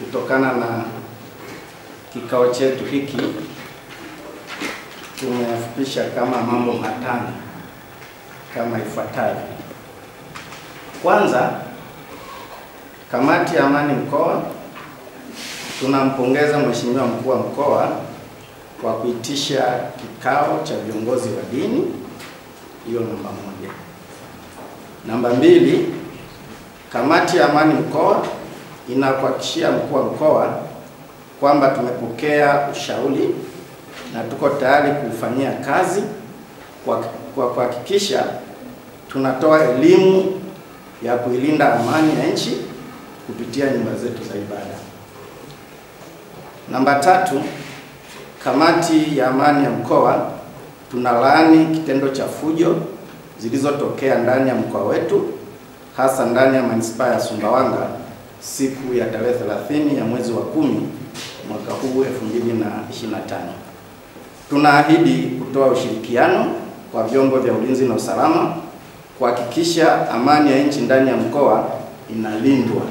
Kutokana na kikao chetu hiki tumefupisha kama mambo matano kama ifuatavyo. Kwanza, kamati ya amani mkoa tunampongeza Mheshimiwa Mkuu wa Mkoa kwa kuitisha kikao cha viongozi wa dini. Hiyo namba moja. Namba mbili, kamati ya amani mkoa inakuhakikishia Mkuu wa Mkoa kwamba tumepokea ushauri na tuko tayari kufanyia kazi kwa kuhakikisha tunatoa elimu ya kuilinda amani ya nchi kupitia nyumba zetu za ibada. Namba tatu, kamati ya amani ya mkoa tunalaani kitendo cha fujo zilizotokea ndani ya mkoa wetu, hasa ndani ya manispaa ya Sumbawanga siku ya tarehe 30 ya mwezi wa 10 mwaka huu 2025. Tunaahidi kutoa ushirikiano kwa vyombo vya ulinzi na usalama kuhakikisha amani ya nchi ndani ya mkoa inalindwa.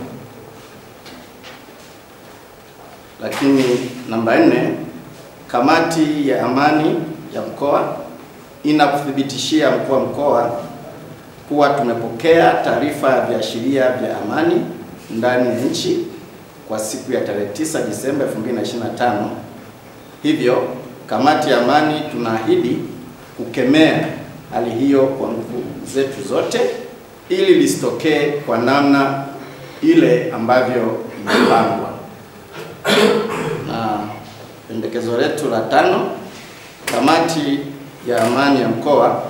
Lakini namba 4, kamati ya amani ya mkoa inakuthibitishia Mkuu wa Mkoa kuwa tumepokea taarifa ya viashiria vya amani ndani ya nchi kwa siku ya tarehe 9 Disemba 2025. Hivyo kamati ya amani tunaahidi kukemea hali hiyo kwa nguvu zetu zote ili lisitokee kwa namna ile ambavyo imepangwa. Na pendekezo letu la 5, kamati ya amani ya mkoa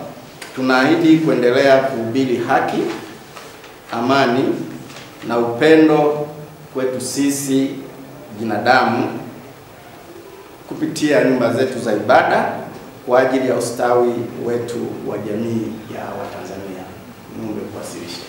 tunaahidi kuendelea kuhubiri haki, amani na upendo kwetu sisi binadamu kupitia nyumba zetu za ibada kwa ajili ya ustawi wetu wa jamii ya Watanzania. Niombe kuwasilisha.